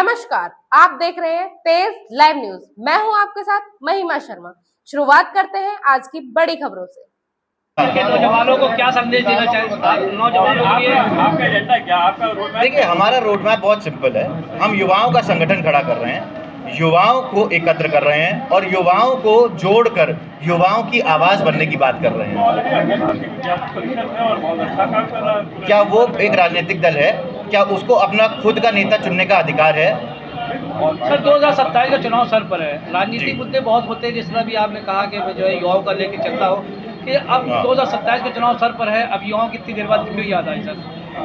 नमस्कार, आप देख रहे हैं तेज लाइव न्यूज। मैं हूं आपके साथ महिमा शर्मा। शुरुआत करते हैं आज की बड़ी खबरों से। के नौजवानों को क्या संदेश देना चाहिए आप नौजवानों के लिए? आपका एजेंडा क्या, आपका रोड मैप? देखिए, हमारा रोड मैप बहुत सिंपल है। हम युवाओं का संगठन खड़ा कर रहे हैं, युवाओं को एकत्र कर रहे हैं और युवाओं को जोड़कर युवाओं की आवाज़ बनने की बात कर रहे हैं। क्या वो एक राजनीतिक दल है? क्या उसको अपना खुद का नेता चुनने का अधिकार है? सर 2027 का चुनाव सर पर है। राजनीतिक मुद्दे बहुत होते हैं, जिस तरह भी आपने कहा कि जो है युवाओं का लेके चलता हो कि अब 2027 का चुनाव सर पर है। अब युवाओं की इतनी देर बाद क्यों याद आई सर?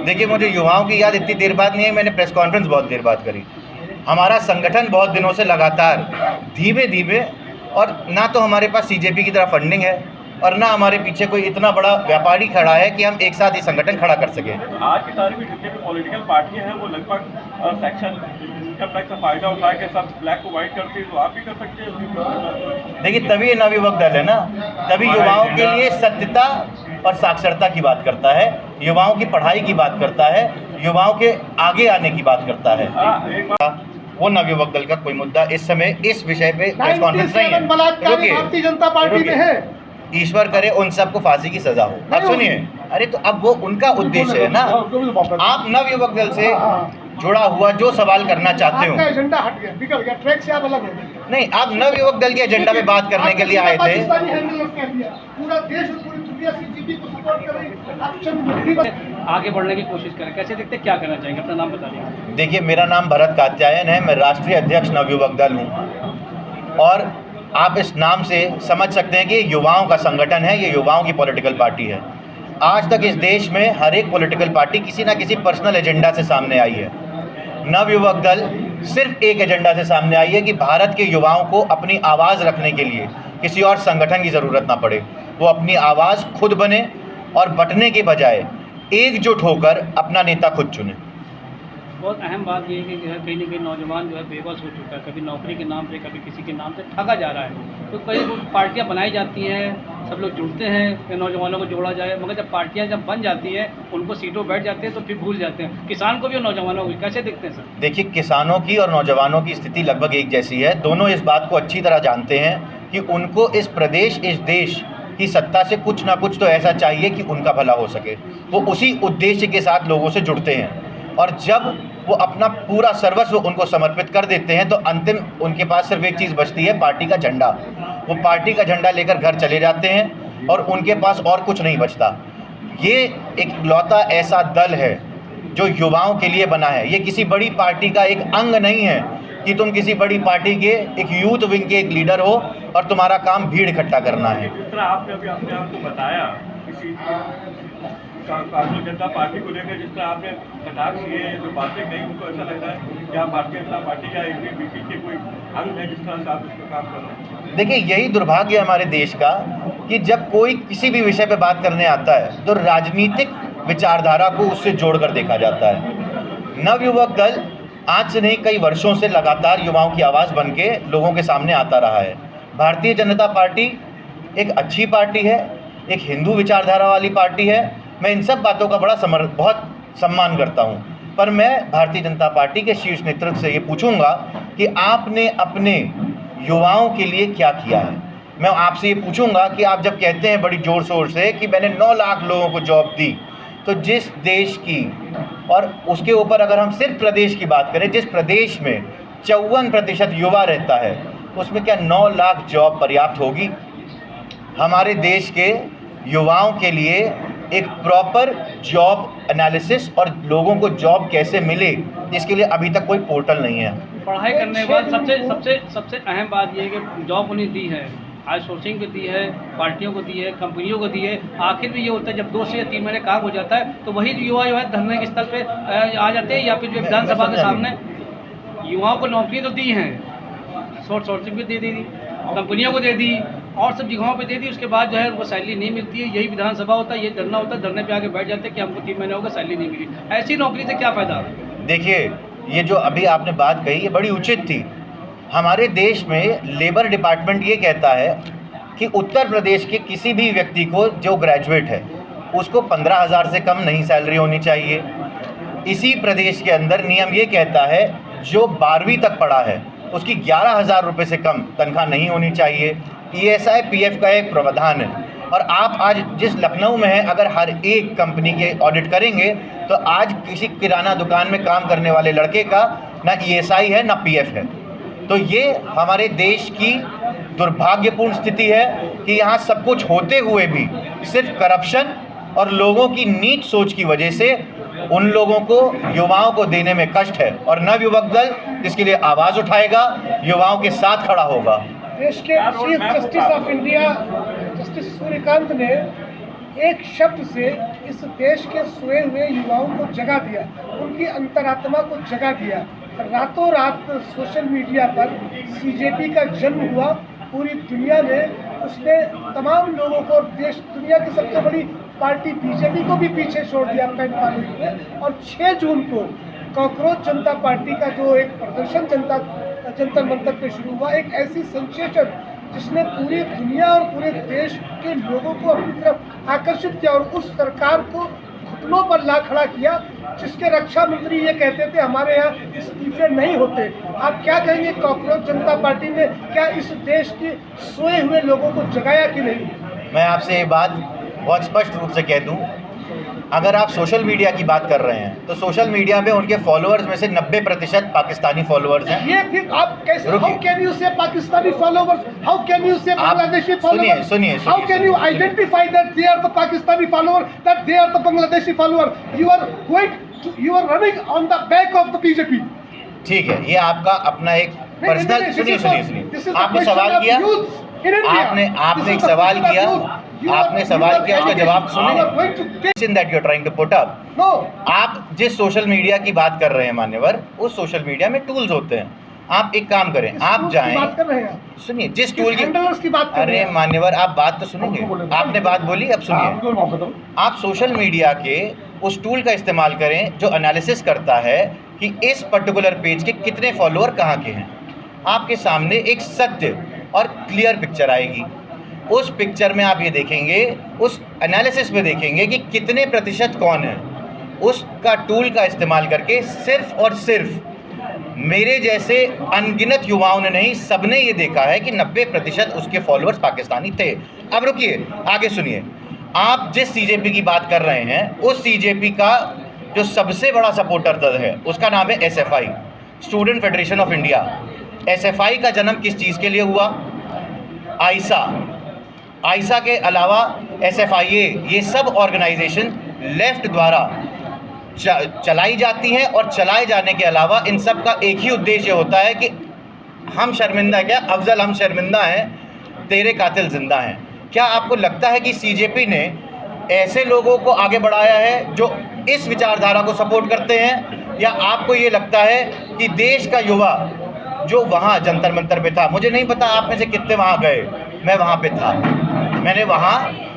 देखिए, मुझे युवाओं की याद इतनी देर बाद नहीं है। मैंने प्रेस कॉन्फ्रेंस बहुत देर बाद करी। हमारा संगठन बहुत दिनों से लगातार धीमे धीमे, और ना तो हमारे पास सीजेपी की तरह फंडिंग है और ना हमारे पीछे कोई इतना बड़ा व्यापारी खड़ा है कि हम एक साथ ही संगठन खड़ा कर सकें। आज की तारीख में जितने भी पॉलिटिकल पार्टियां हैं वो लगभग सेक्शन इनकम टैक्स का फायदा उठा के सब ब्लैक को व्हाइट करती है, तो आप भी कर सकते हैं। देखिए, तभी ये नवयुवक दल है ना, तभी युवाओं के लिए सत्यता और साक्षरता की बात करता है, युवाओं की पढ़ाई की बात करता है, युवाओं के आगे आने की बात करता है। वो नवयुवक दल का कोई मुद्दा इस समय इस विषय पे प्रेस कॉन्फ्रेंस नहीं है। भारतीय जनता पार्टी में है। ईश्वर करे उन सबको फांसी की सजा हो। अब सुनिए, अरे तो अब वो उनका उद्देश्य है ना। आप नवयुवक दल से जुड़ा हुआ जो सवाल करना चाहते हो, एजेंडा हट गया, बिगड़ गया, ट्रैक से आप अलग हो गए। नहीं, आप नवयुवक दल के एजेंडा पे बात करने के लिए आए थे। पूरा देश और पूरी दुनिया सीजेपी को सपोर्ट कर रही है। आगे बढ़ने की कोशिश करें, कैसे देखते हैं, क्या करना चाहेंगे? अपना नाम बता दीजिए। देखिए, मेरा नाम भरत कात्यायन है, मैं राष्ट्रीय अध्यक्ष नवयुवक दल हूँ और आप इस नाम से समझ सकते हैं कि ये युवाओं का संगठन है, ये युवाओं की पॉलिटिकल पार्टी है। आज तक इस देश में हर एक पॉलिटिकल पार्टी किसी ना किसी पर्सनल एजेंडा से सामने आई है। नवयुवक दल सिर्फ एक एजेंडा से सामने आई है कि भारत के युवाओं को अपनी आवाज़ रखने के लिए किसी और संगठन की ज़रूरत ना पड़े, वो अपनी आवाज़ खुद बने और बंटने के बजाय एकजुट होकर अपना नेता खुद चुने। बहुत अहम बात ये है कि कहीं ना कहीं नौजवान जो है बेबस हो चुका है, कभी नौकरी के नाम पे, कभी किसी के नाम से ठगा जा रहा है। तो कई पार्टियां बनाई जाती हैं, सब लोग जुड़ते हैं कि नौजवानों को जोड़ा जाए, मगर जब पार्टियां जब बन जाती हैं, उनको सीटों बैठ जाते हैं तो फिर भूल जाते हैं किसान को भी और नौजवानों को भी। कैसे देखते हैं सर? देखिए, किसानों की और नौजवानों की स्थिति लगभग एक जैसी है। दोनों इस बात को अच्छी तरह जानते हैं कि उनको इस प्रदेश, इस देश की सत्ता से कुछ ना कुछ तो ऐसा चाहिए कि उनका भला हो सके। वो उसी उद्देश्य के साथ लोगों से जुड़ते हैं और जब वो अपना पूरा सर्वस्व उनको समर्पित कर देते हैं तो अंतिम उनके पास सिर्फ एक चीज़ बचती है, पार्टी का झंडा। वो पार्टी का झंडा लेकर घर चले जाते हैं और उनके पास और कुछ नहीं बचता। ये एक लौता ऐसा दल है जो युवाओं के लिए बना है। ये किसी बड़ी पार्टी का एक अंग नहीं है कि तुम किसी बड़ी पार्टी के एक यूथ विंग के एक लीडर हो और तुम्हारा काम भीड़ इकट्ठा करना है। जिस तरह आपने अभी अपने आप को बताया किसी भारतीय जनता पार्टी को लेकर, जिस तरह आपने कटाक्ष किए, जो बातें कही, उनको ऐसा लग रहा है कि आप भारतीय जनता पार्टी का एबीवीपी के कोई अंग है, जिस तरह से आप इसको काम कर रहे हैं। देखिए, यही दुर्भाग्य है हमारे देश का कि जब कोई किसी भी विषय पे बात करने आता है तो राजनीतिक विचारधारा को उससे जोड़कर देखा जाता है। नवयुवक दल आज से नहीं, कई वर्षों से लगातार युवाओं की आवाज़ बन के लोगों के सामने आता रहा है। भारतीय जनता पार्टी एक अच्छी पार्टी है, एक हिंदू विचारधारा वाली पार्टी है। मैं इन सब बातों का बहुत सम्मान करता हूँ, पर मैं भारतीय जनता पार्टी के शीर्ष नेतृत्व से ये पूछूंगा कि आपने अपने युवाओं के लिए क्या किया है। मैं आपसे ये पूछूंगा कि आप जब कहते हैं बड़ी ज़ोर शोर से कि मैंने 9 लाख लोगों को जॉब दी, तो जिस देश की, और उसके ऊपर अगर हम सिर्फ प्रदेश की बात करें, जिस प्रदेश में 54% युवा रहता है, उसमें क्या 9 लाख जॉब पर्याप्त होगी? हमारे देश के युवाओं के लिए एक प्रॉपर जॉब एनालिसिस और लोगों को जॉब कैसे मिले, इसके लिए अभी तक कोई पोर्टल नहीं है। पढ़ाई करने के बाद सबसे अहम बात ये है कि जॉब उन्हें दी है, आउटसोर्सिंग को दी है, पार्टियों को दी है, कंपनियों को दी है। आखिर में ये होता है जब 2 से या 3 महीने काम हो जाता है तो वही युवा जो है धरने के स्थल पे आ जाते हैं, या फिर जो विधानसभा के सामने युवाओं को नौकरी तो दी है, आउटसोर्सिंग भी दे दी, कंपनियों को दे दी और सब जगहों पे दे दी। उसके बाद जो है उनको सैलरी नहीं मिलती है। यही विधानसभा होता है, ये धरना होता है, धरने पे आके बैठ जाते हैं कि हमको 3 महीने हो गए सैलरी नहीं मिली। ऐसी नौकरी से क्या फ़ायदा? देखिए, ये जो अभी आपने बात कही ये बड़ी उचित थी। हमारे देश में लेबर डिपार्टमेंट ये कहता है कि उत्तर प्रदेश के किसी भी व्यक्ति को जो ग्रेजुएट है उसको 15,000 से कम नहीं सैलरी होनी चाहिए। इसी प्रदेश के अंदर नियम ये कहता है जो 12वीं तक पढ़ा है उसकी 11,000 रुपये से कम तनख्वाह नहीं होनी चाहिए। ESI PF का एक प्रावधान है। और आप आज जिस लखनऊ में है, अगर हर एक कंपनी के ऑडिट करेंगे तो आज किसी किराना दुकान में काम करने वाले लड़के का ना ESI है ना PF है। तो ये हमारे देश की दुर्भाग्यपूर्ण स्थिति है कि यहाँ सब कुछ होते हुए भी सिर्फ करप्शन और लोगों की नीच सोच की वजह से उन लोगों को, युवाओं को देने में कष्ट है। और नवयुवक दल इसके लिए आवाज़ उठाएगा, युवाओं के साथ खड़ा होगा। देश के chief justice of India justice Suryakant ने एक शब्द से इस देश के सोए हुए युवाओं को जगा दिया, उनकी अंतरात्मा को जगा दिया। रातों रात सोशल मीडिया पर CJP का जन्म हुआ, पूरी दुनिया में उसने तमाम लोगों को, देश दुनिया की सबसे बड़ी पार्टी BJP को भी पीछे छोड़ दिया पैन कानून में। और 6 जून को कॉकरोच जनता पार्टी का जो एक प्रदर्शन जंतर मंतर पे शुरू हुआ, एक ऐसी सेंसेशन जिसने पूरी दुनिया और पूरे देश के लोगों को अपनी तरफ आकर्षित किया और उस सरकार को घुटनों पर ला खड़ा किया, जिसके रक्षा मंत्री ये कहते थे हमारे यहाँ इस्तीफे नहीं होते। आप क्या कहेंगे, कॉकरोच जनता पार्टी ने क्या इस देश के सोए हुए लोगों को जगाया कि नहीं? मैं आपसे ये बात बहुत स्पष्ट रूप से कह दूं, अगर आप सोशल मीडिया की बात कर रहे हैं तो सोशल मीडिया पे उनके फॉलोअर्स में से 90% पाकिस्तानी फॉलोअर्स हैं। ये फिर आप कैसे, रुकिए। How can you say Pakistani followers, how can you say Bangladeshi followers, सुनिए, how can you identify that they are the Pakistani follower, that they are the Bangladeshi follower? You are going, you are running on the back of the BJP। ठीक है, ये आपका अपना एक personal, सुनिए, आपने सवाल किया, आपने एक सवाल किया, आपने सवाल किया, उसका जवाब सुनिए। That you are trying to put up. No, आप जिस सोशल मीडिया की बात कर रहे हैं मान्यवर, उस सोशल मीडिया में टूल्स होते हैं। आप एक काम करें, आप जाएं, बात कर रहे हैं, सुनिए, जिस टूल की हैंडलर्स की बात कर रहे अरे हैं। मान्यवर, आप बात तो सुनेंगे, आपने बात बोली, अब सुनिए। आप सोशल मीडिया के उस टूल का इस्तेमाल करें जो एनालिसिस करता है कि इस पर्टिकुलर पेज के कितने फॉलोअर कहाँ के हैं। आपके सामने एक सत्य और क्लियर पिक्चर आएगी। उस पिक्चर में आप ये देखेंगे, उस एनालिसिस में देखेंगे कि कितने प्रतिशत कौन है। उसका टूल का इस्तेमाल करके सिर्फ और सिर्फ मेरे जैसे अनगिनत युवाओं ने नहीं, सबने ये देखा है कि 90% उसके फॉलोअर्स पाकिस्तानी थे। अब रुकिए, आगे सुनिए। आप जिस CJP की बात कर रहे हैं, उस CJP का जो सबसे बड़ा सपोर्टर दल है उसका नाम है SFI, student federation of India. SFI का जन्म किस चीज़ के लिए हुआ? आइसा के अलावा SFIA, ये सब ऑर्गेनाइजेशन लेफ्ट द्वारा चलाई जाती हैं। और चलाए जाने के अलावा इन सब का एक ही उद्देश्य होता है कि हम शर्मिंदा, क्या अफजल, हम शर्मिंदा हैं, तेरे कातिल जिंदा हैं। क्या आपको लगता है कि CJP ने ऐसे लोगों को आगे बढ़ाया है जो इस विचारधारा को सपोर्ट करते हैं, या आपको ये लगता है कि देश का युवा जो वहाँ जंतर मंतर पे था, मुझे नहीं पता आप में से कितने वहाँ गए, मैं वहाँ पे था, मैंने वहाँ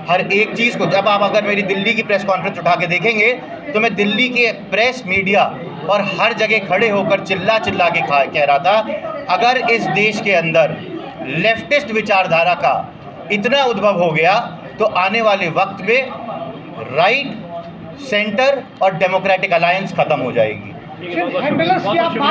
हर एक चीज़ को, जब आप अगर मेरी दिल्ली की प्रेस कॉन्फ्रेंस उठा के देखेंगे तो मैं दिल्ली के प्रेस, मीडिया और हर जगह खड़े होकर चिल्ला के कह रहा था, अगर इस देश के अंदर लेफ्टिस्ट विचारधारा का इतना उद्भव हो गया तो आने वाले वक्त में राइट, सेंटर और डेमोक्रेटिक अलायंस खत्म हो जाएगी। हैंडलर्स की आप बात